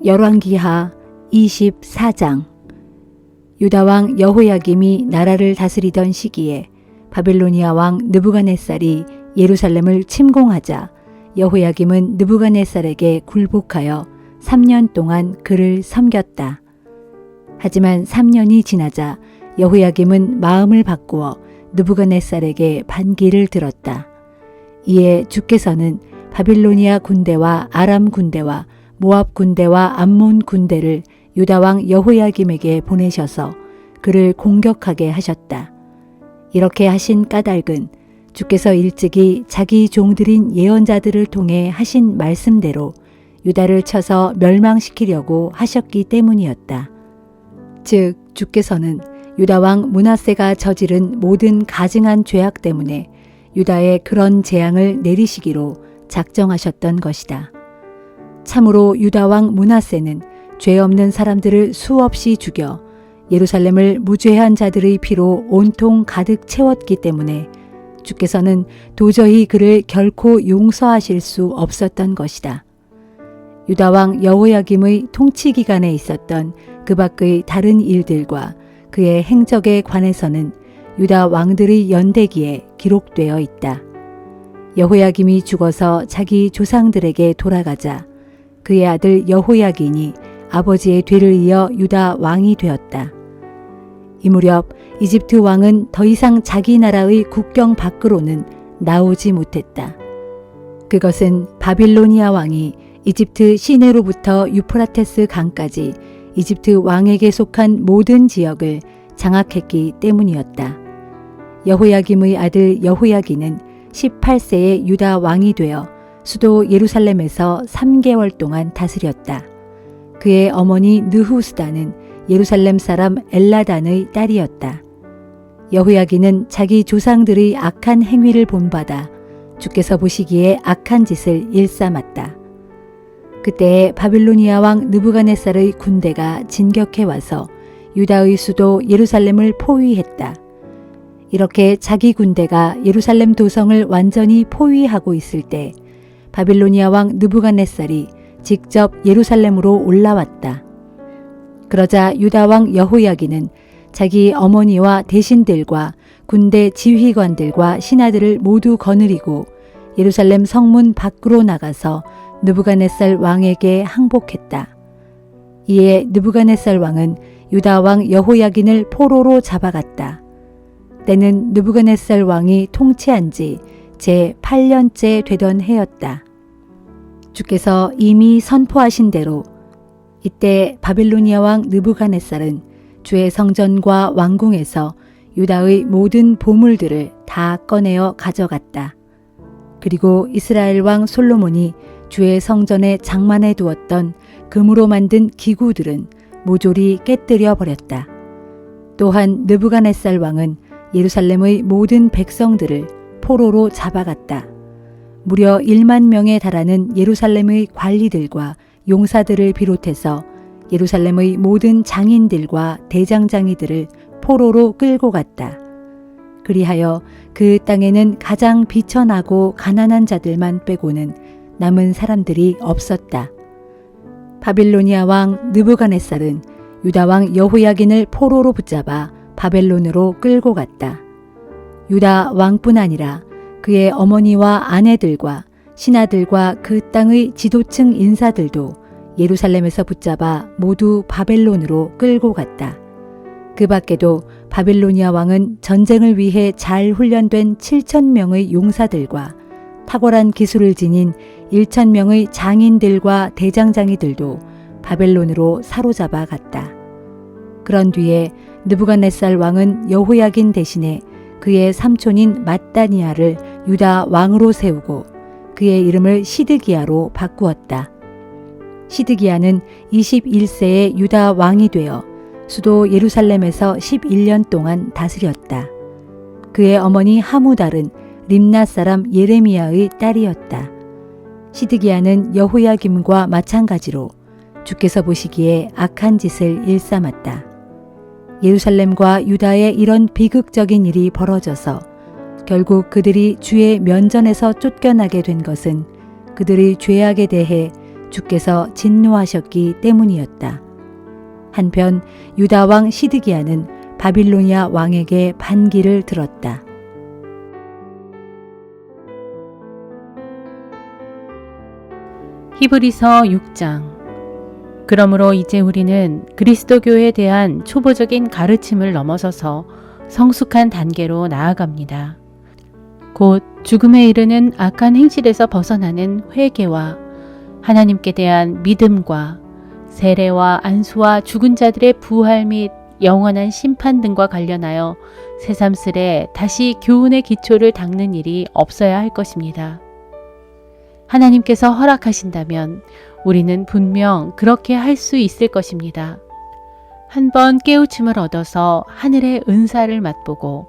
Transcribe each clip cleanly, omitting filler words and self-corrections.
열왕기하 24장. 유다왕 여호야김이 나라를 다스리던 시기에 바빌로니아 왕 느부갓네살이 예루살렘을 침공하자 여호야김은 느부갓네살에게 굴복하여 3년 동안 그를 섬겼다. 하지만 3년이 지나자 여호야김은 마음을 바꾸어 느부갓네살에게 반기를 들었다. 이에 주께서는 바빌로니아 군대와 아람 군대와 모압 군대와 암몬 군대를 유다왕 여호야김에게 보내셔서 그를 공격하게 하셨다. 이렇게 하신 까닭은 주께서 일찍이 자기 종들인 예언자들을 통해 하신 말씀대로 유다를 쳐서 멸망시키려고 하셨기 때문이었다. 즉 주께서는 유다왕 므낫세가 저지른 모든 가증한 죄악 때문에 유다에 그런 재앙을 내리시기로 작정하셨던 것이다. 참으로 유다왕 므낫세는 죄 없는 사람들을 수없이 죽여 예루살렘을 무죄한 자들의 피로 온통 가득 채웠기 때문에 주께서는 도저히 그를 결코 용서하실 수 없었던 것이다. 유다왕 여호야김의 통치 기간에 있었던 그 밖의 다른 일들과 그의 행적에 관해서는 유다 왕들의 연대기에 기록되어 있다. 여호야김이 죽어서 자기 조상들에게 돌아가자 그의 아들 여호야긴이 아버지의 뒤를 이어 유다 왕이 되었다. 이 무렵 이집트 왕은 더 이상 자기 나라의 국경 밖으로는 나오지 못했다. 그것은 바빌로니아 왕이 이집트 시내로부터 유프라테스 강까지 이집트 왕에게 속한 모든 지역을 장악했기 때문이었다. 여호야김의 아들 여호야긴은 18세에 유다 왕이 되어 수도 예루살렘에서 3개월 동안 다스렸다. 그의 어머니 느후스다는 예루살렘 사람 엘라단의 딸이었다. 여호야긴은 자기 조상들의 악한 행위를 본받아 주께서 보시기에 악한 짓을 일삼았다. 그때에 바빌로니아 왕 느부갓네살의 군대가 진격해 와서 유다의 수도 예루살렘을 포위했다. 이렇게 자기 군대가 예루살렘 도성을 완전히 포위하고 있을 때 바빌로니아 왕 느부갓네살이 직접 예루살렘으로 올라왔다. 그러자 유다 왕 여호야긴은 자기 어머니와 대신들과 군대 지휘관들과 신하들을 모두 거느리고 예루살렘 성문 밖으로 나가서 느부갓네살 왕에게 항복했다. 이에 느부갓네살 왕은 유다 왕 여호야긴을 포로로 잡아갔다. 때는 느부갓네살 왕이 통치한 지 제8년째 되던 해였다. 주께서 이미 선포하신 대로 이때 바빌로니아 왕 느부갓네살은 주의 성전과 왕궁에서 유다의 모든 보물들을 다 꺼내어 가져갔다. 그리고 이스라엘 왕 솔로몬이 주의 성전에 장만해 두었던 금으로 만든 기구들은 모조리 깨뜨려 버렸다. 또한 느부갓네살 왕은 예루살렘의 모든 백성들을 포로로 잡아갔다. 무려 1만 명에 달하는 예루살렘의 관리들과 용사들을 비롯해서 예루살렘의 모든 장인들과 대장장이들을 포로로 끌고 갔다. 그리하여 그 땅에는 가장 비천하고 가난한 자들만 빼고는 남은 사람들이 없었다. 바빌로니아 왕 느부갓네살은 유다 왕 여호야긴을 포로로 붙잡아 바벨론으로 끌고 갔다. 유다 왕뿐 아니라 그의 어머니와 아내들과 신하들과 그 땅의 지도층 인사들도 예루살렘에서 붙잡아 모두 바벨론으로 끌고 갔다. 그 밖에도 바빌로니아 왕은 전쟁을 위해 잘 훈련된 7,000명의 용사들과 탁월한 기술을 지닌 1,000명의 장인들과 대장장이들도 바벨론으로 사로잡아 갔다. 그런 뒤에 느부갓네살 왕은 여호야긴 대신에 그의 삼촌인 맏다니아를 유다 왕으로 세우고 그의 이름을 시드기야로 바꾸었다. 시드기야는 21세에 유다 왕이 되어 수도 예루살렘에서 11년 동안 다스렸다. 그의 어머니 하무달은 림나 사람 예레미야의 딸이었다. 시드기야는 여호야김과 마찬가지로 주께서 보시기에 악한 짓을 일삼았다. 예루살렘과 유다에 이런 비극적인 일이 벌어져서 결국 그들이 주의 면전에서 쫓겨나게 된 것은 그들의 죄악에 대해 주께서 진노하셨기 때문이었다. 한편 유다 왕 시드기야는 바빌로니아 왕에게 반기를 들었다. 히브리서 6장. 그러므로 이제 우리는 그리스도교에 대한 초보적인 가르침을 넘어서서 성숙한 단계로 나아갑니다. 곧 죽음에 이르는 악한 행실에서 벗어나는 회개와 하나님께 대한 믿음과 세례와 안수와 죽은 자들의 부활 및 영원한 심판 등과 관련하여 새삼스레 다시 교훈의 기초를 닦는 일이 없어야 할 것입니다. 하나님께서 허락하신다면 우리는 분명 그렇게 할 수 있을 것입니다. 한번 깨우침을 얻어서 하늘의 은사를 맛보고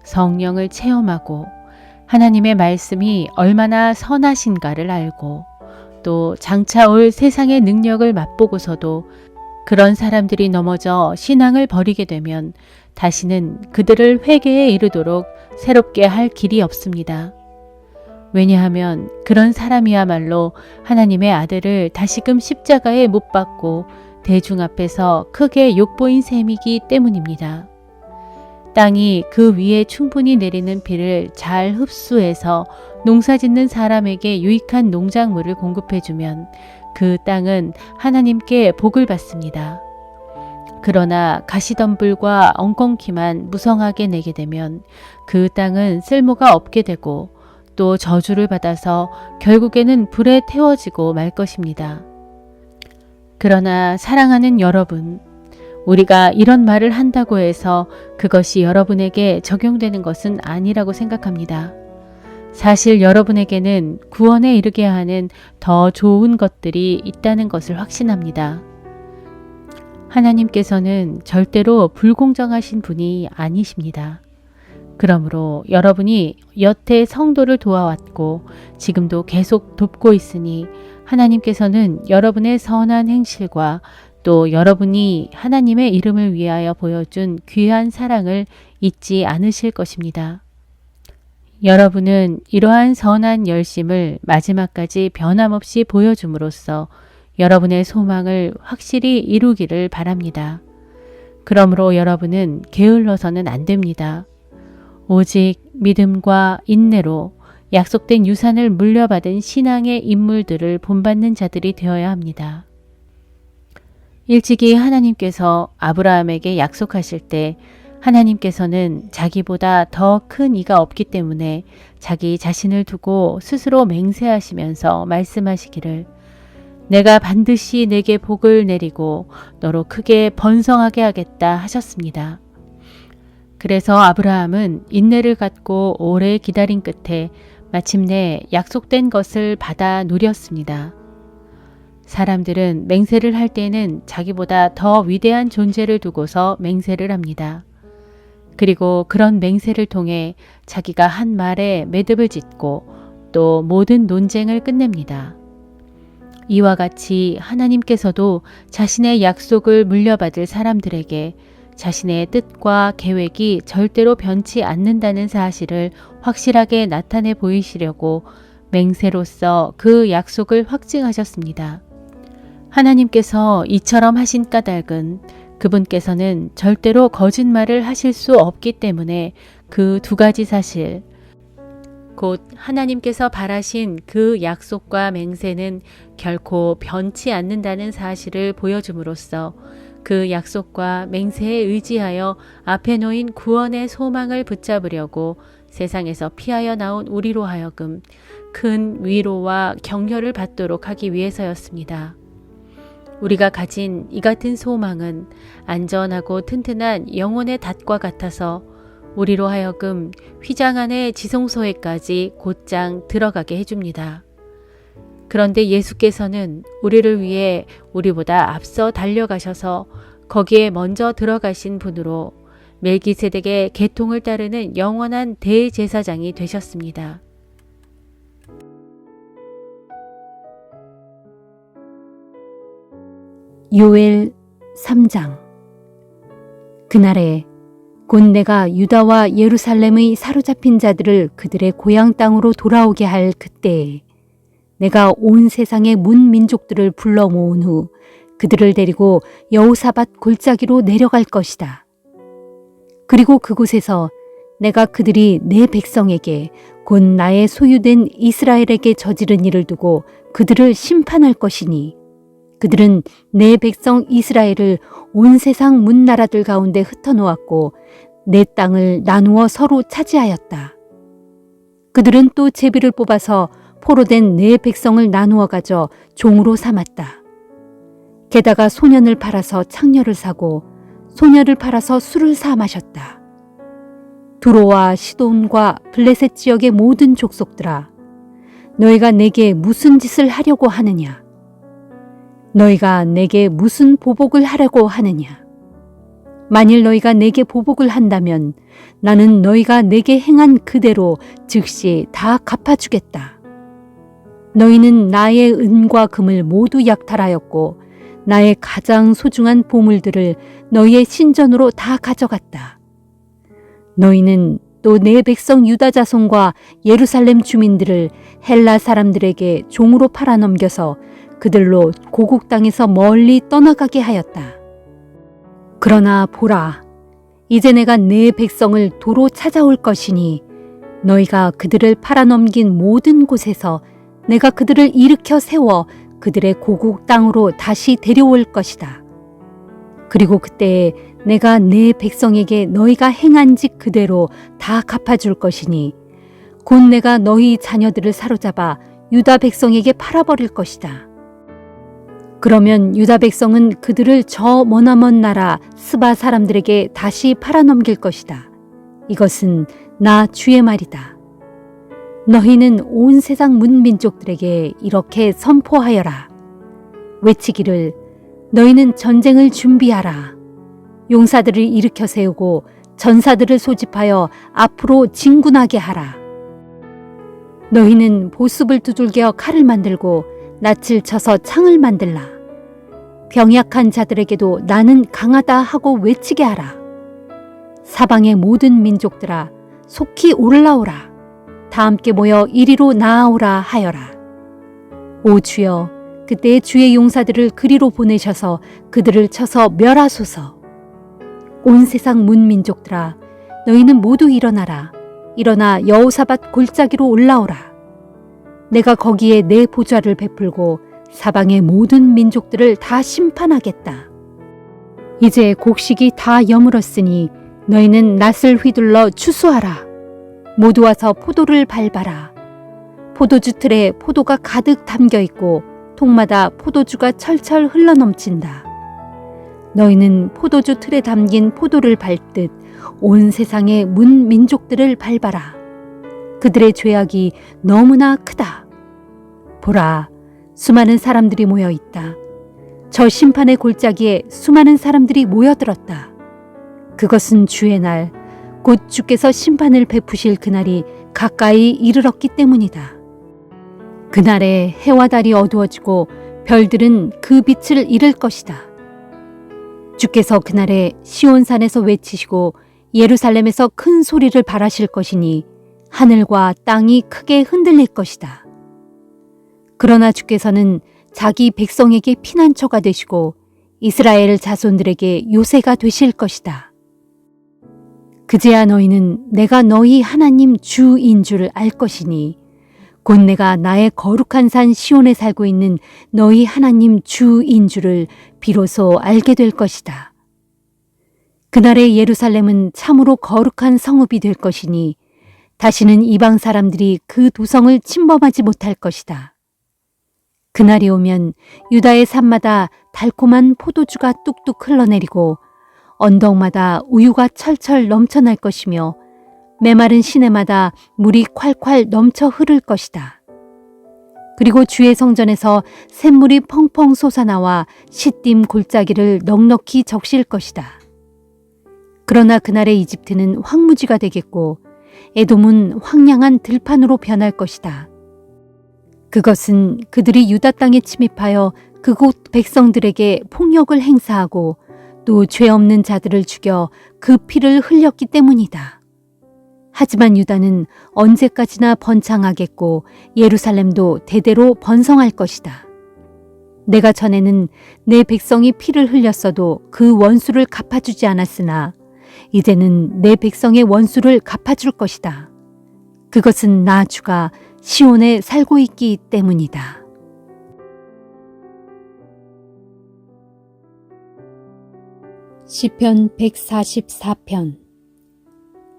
성령을 체험하고 하나님의 말씀이 얼마나 선하신가를 알고 또 장차 올 세상의 능력을 맛보고서도 그런 사람들이 넘어져 신앙을 버리게 되면 다시는 그들을 회개에 이르도록 새롭게 할 길이 없습니다. 왜냐하면 그런 사람이야말로 하나님의 아들을 다시금 십자가에 못 박고 대중 앞에서 크게 욕보인 셈이기 때문입니다. 땅이 그 위에 충분히 내리는 비를 잘 흡수해서 농사짓는 사람에게 유익한 농작물을 공급해주면 그 땅은 하나님께 복을 받습니다. 그러나 가시덤불과 엉겅퀴만 무성하게 내게 되면 그 땅은 쓸모가 없게 되고 또 저주를 받아서 결국에는 불에 태워지고 말 것입니다. 그러나 사랑하는 여러분, 우리가 이런 말을 한다고 해서 그것이 여러분에게 적용되는 것은 아니라고 생각합니다. 사실 여러분에게는 구원에 이르게 하는 더 좋은 것들이 있다는 것을 확신합니다. 하나님께서는 절대로 불공정하신 분이 아니십니다. 그러므로 여러분이 여태 성도를 도와왔고 지금도 계속 돕고 있으니 하나님께서는 여러분의 선한 행실과 또 여러분이 하나님의 이름을 위하여 보여준 귀한 사랑을 잊지 않으실 것입니다. 여러분은 이러한 선한 열심을 마지막까지 변함없이 보여줌으로써 여러분의 소망을 확실히 이루기를 바랍니다. 그러므로 여러분은 게을러서는 안 됩니다. 오직 믿음과 인내로 약속된 유산을 물려받은 신앙의 인물들을 본받는 자들이 되어야 합니다. 일찍이 하나님께서 아브라함에게 약속하실 때 하나님께서는 자기보다 더 큰 이가 없기 때문에 자기 자신을 두고 스스로 맹세하시면서 말씀하시기를 내가 반드시 내게 복을 내리고 너로 크게 번성하게 하겠다 하셨습니다. 그래서 아브라함은 인내를 갖고 오래 기다린 끝에 마침내 약속된 것을 받아 누렸습니다. 사람들은 맹세를 할 때는 자기보다 더 위대한 존재를 두고서 맹세를 합니다. 그리고 그런 맹세를 통해 자기가 한 말에 매듭을 짓고 또 모든 논쟁을 끝냅니다. 이와 같이 하나님께서도 자신의 약속을 물려받을 사람들에게 자신의 뜻과 계획이 절대로 변치 않는다는 사실을 확실하게 나타내 보이시려고 맹세로서 그 약속을 확증하셨습니다. 하나님께서 이처럼 하신 까닭은 그분께서는 절대로 거짓말을 하실 수 없기 때문에 그 두 가지 사실, 곧 하나님께서 바라신 그 약속과 맹세는 결코 변치 않는다는 사실을 보여줌으로써 그 약속과 맹세에 의지하여 앞에 놓인 구원의 소망을 붙잡으려고 세상에서 피하여 나온 우리로 하여금 큰 위로와 격려를 받도록 하기 위해서였습니다. 우리가 가진 이 같은 소망은 안전하고 튼튼한 영혼의 닷과 같아서 우리로 하여금 휘장 안의 지성소에까지 곧장 들어가게 해줍니다. 그런데 예수께서는 우리를 위해 우리보다 앞서 달려가셔서 거기에 먼저 들어가신 분으로 멜기세덱의 계통을 따르는 영원한 대제사장이 되셨습니다. 요엘 3장. 그날에 곧 내가 유다와 예루살렘의 사로잡힌 자들을 그들의 고향 땅으로 돌아오게 할 그때에 내가 온 세상의 문민족들을 불러 모은 후 그들을 데리고 여호사밧 골짜기로 내려갈 것이다. 그리고 그곳에서 내가 그들이 내 백성에게 곧 나의 소유된 이스라엘에게 저지른 일을 두고 그들을 심판할 것이니 그들은 내 백성 이스라엘을 온 세상 문나라들 가운데 흩어놓았고 내 땅을 나누어 서로 차지하였다. 그들은 또 제비를 뽑아서 포로된 내 백성을 나누어 가져 종으로 삼았다. 게다가 소년을 팔아서 창녀를 사고 소녀를 팔아서 술을 사 마셨다. 두로와 시돈과 블레셋 지역의 모든 족속들아, 너희가 내게 무슨 짓을 하려고 하느냐? 너희가 내게 무슨 보복을 하려고 하느냐? 만일 너희가 내게 보복을 한다면 나는 너희가 내게 행한 그대로 즉시 다 갚아주겠다. 너희는 나의 은과 금을 모두 약탈하였고 나의 가장 소중한 보물들을 너희의 신전으로 다 가져갔다. 너희는 또 내 백성 유다 자손과 예루살렘 주민들을 헬라 사람들에게 종으로 팔아넘겨서 그들로 고국 땅에서 멀리 떠나가게 하였다. 그러나 보라, 이제 내가 내 백성을 도로 찾아올 것이니 너희가 그들을 팔아넘긴 모든 곳에서 내가 그들을 일으켜 세워 그들의 고국 땅으로 다시 데려올 것이다. 그리고 그때에 내가 내 백성에게 너희가 행한 짓 그대로 다 갚아줄 것이니 곧 내가 너희 자녀들을 사로잡아 유다 백성에게 팔아버릴 것이다. 그러면 유다 백성은 그들을 저 머나먼 나라 스바 사람들에게 다시 팔아넘길 것이다. 이것은 나 주의 말이다. 너희는 온 세상 문민족들에게 이렇게 선포하여라. 외치기를 너희는 전쟁을 준비하라. 용사들을 일으켜 세우고 전사들을 소집하여 앞으로 진군하게 하라. 너희는 보습을 두들겨 칼을 만들고 낯을 쳐서 창을 만들라. 병약한 자들에게도 나는 강하다 하고 외치게 하라. 사방의 모든 민족들아, 속히 올라오라. 다 함께 모여 이리로 나아오라 하여라. 오 주여, 그때 주의 용사들을 그리로 보내셔서 그들을 쳐서 멸하소서. 온 세상 문민족들아, 너희는 모두 일어나라. 일어나 여호사밧 골짜기로 올라오라. 내가 거기에 내 보좌를 베풀고 사방의 모든 민족들을 다 심판하겠다. 이제 곡식이 다 여물었으니 너희는 낫을 휘둘러 추수하라. 모두 와서 포도를 밟아라. 포도주 틀에 포도가 가득 담겨 있고 통마다 포도주가 철철 흘러넘친다. 너희는 포도주 틀에 담긴 포도를 밟듯 온 세상의 문민족들을 밟아라. 그들의 죄악이 너무나 크다. 보라, 수많은 사람들이 모여 있다. 저 심판의 골짜기에 수많은 사람들이 모여들었다. 그것은 주의 날, 곧 주께서 심판을 베푸실 그날이 가까이 이르렀기 때문이다. 그날에 해와 달이 어두워지고 별들은 그 빛을 잃을 것이다. 주께서 그날에 시온산에서 외치시고 예루살렘에서 큰 소리를 발하실 것이니 하늘과 땅이 크게 흔들릴 것이다. 그러나 주께서는 자기 백성에게 피난처가 되시고 이스라엘 자손들에게 요새가 되실 것이다. 그제야 너희는 내가 너희 하나님 주인 줄 알 것이니 곧 내가 나의 거룩한 산 시온에 살고 있는 너희 하나님 주인 줄을 비로소 알게 될 것이다. 그날의 예루살렘은 참으로 거룩한 성읍이 될 것이니 다시는 이방 사람들이 그 도성을 침범하지 못할 것이다. 그날이 오면 유다의 산마다 달콤한 포도주가 뚝뚝 흘러내리고 언덕마다 우유가 철철 넘쳐날 것이며 메마른 시내마다 물이 콸콸 넘쳐 흐를 것이다. 그리고 주의 성전에서 샘물이 펑펑 솟아나와 시딤 골짜기를 넉넉히 적실 것이다. 그러나 그날의 이집트는 황무지가 되겠고 에돔은 황량한 들판으로 변할 것이다. 그것은 그들이 유다 땅에 침입하여 그곳 백성들에게 폭력을 행사하고 또 죄 없는 자들을 죽여 그 피를 흘렸기 때문이다. 하지만 유다는 언제까지나 번창하겠고 예루살렘도 대대로 번성할 것이다. 내가 전에는 내 백성이 피를 흘렸어도 그 원수를 갚아주지 않았으나 이제는 내 백성의 원수를 갚아줄 것이다. 그것은 나 주가 시온에 살고 있기 때문이다. 시편 144편.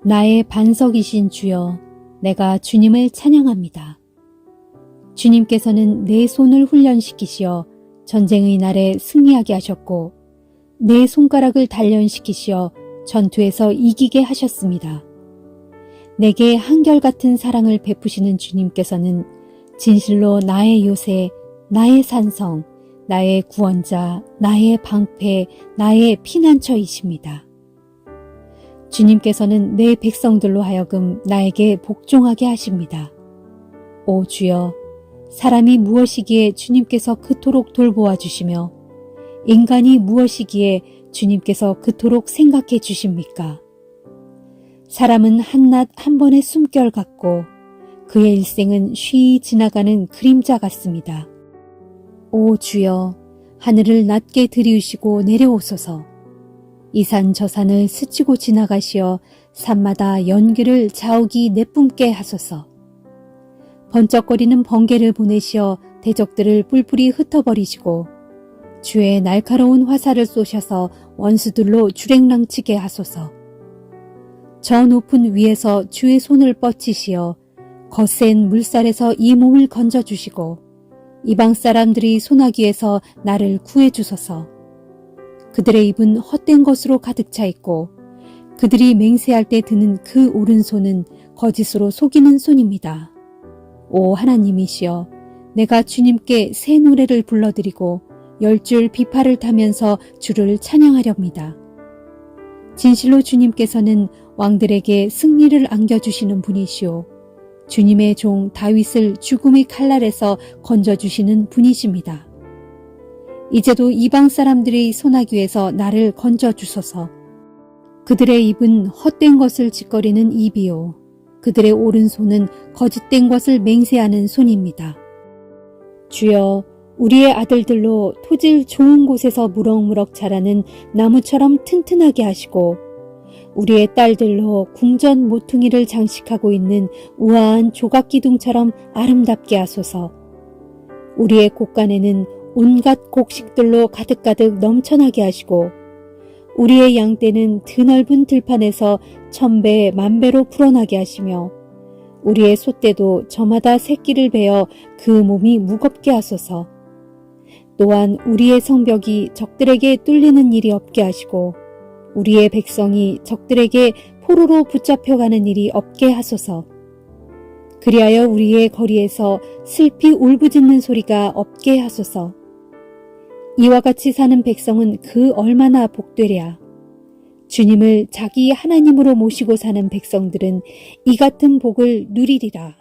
나의 반석이신 주여, 내가 주님을 찬양합니다. 주님께서는 내 손을 훈련시키시어 전쟁의 날에 승리하게 하셨고 내 손가락을 단련시키시어 전투에서 이기게 하셨습니다. 내게 한결같은 사랑을 베푸시는 주님께서는 진실로 나의 요새, 나의 산성, 나의 구원자, 나의 방패, 나의 피난처이십니다. 주님께서는 내 백성들로 하여금 나에게 복종하게 하십니다. 오 주여, 사람이 무엇이기에 주님께서 그토록 돌보아 주시며 인간이 무엇이기에 주님께서 그토록 생각해 주십니까? 사람은 한낮 한 번의 숨결 같고 그의 일생은 쉬이 지나가는 그림자 같습니다. 오 주여, 하늘을 낮게 들이우시고 내려오소서. 이 산 저 산을 스치고 지나가시어 산마다 연기를 자욱이 내뿜게 하소서. 번쩍거리는 번개를 보내시어 대적들을 뿔뿔이 흩어버리시고 주의 날카로운 화살을 쏘셔서 원수들로 주랭랑치게 하소서. 저 높은 위에서 주의 손을 뻗치시어 거센 물살에서 이 몸을 건져주시고 이방 사람들이 소나기에서 나를 구해주소서. 그들의 입은 헛된 것으로 가득 차 있고 그들이 맹세할 때 드는 그 오른손은 거짓으로 속이는 손입니다. 오 하나님이시여, 내가 주님께 새 노래를 불러드리고 10줄 비파를 타면서 주를 찬양하렵니다. 진실로 주님께서는 왕들에게 승리를 안겨주시는 분이시오. 주님의 종 다윗을 죽음의 칼날에서 건져주시는 분이십니다. 이제도 이방 사람들의 소나기에서 나를 건져주소서. 그들의 입은 헛된 것을 짓거리는 입이요, 그들의 오른손은 거짓된 것을 맹세하는 손입니다. 주여, 우리의 아들들로 토질 좋은 곳에서 무럭무럭 자라는 나무처럼 튼튼하게 하시고 우리의 딸들로 궁전 모퉁이를 장식하고 있는 우아한 조각기둥처럼 아름답게 하소서. 우리의 곳간에는 온갖 곡식들로 가득가득 넘쳐나게 하시고 우리의 양떼는 드넓은 들판에서 1000배 만배로 풀어나게 하시며 우리의 소떼도 저마다 새끼를 베어 그 몸이 무겁게 하소서. 또한 우리의 성벽이 적들에게 뚫리는 일이 없게 하시고 우리의 백성이 적들에게 포로로 붙잡혀가는 일이 없게 하소서. 그리하여 우리의 거리에서 슬피 울부짖는 소리가 없게 하소서. 이와 같이 사는 백성은 그 얼마나 복되랴. 주님을 자기 하나님으로 모시고 사는 백성들은 이 같은 복을 누리리라.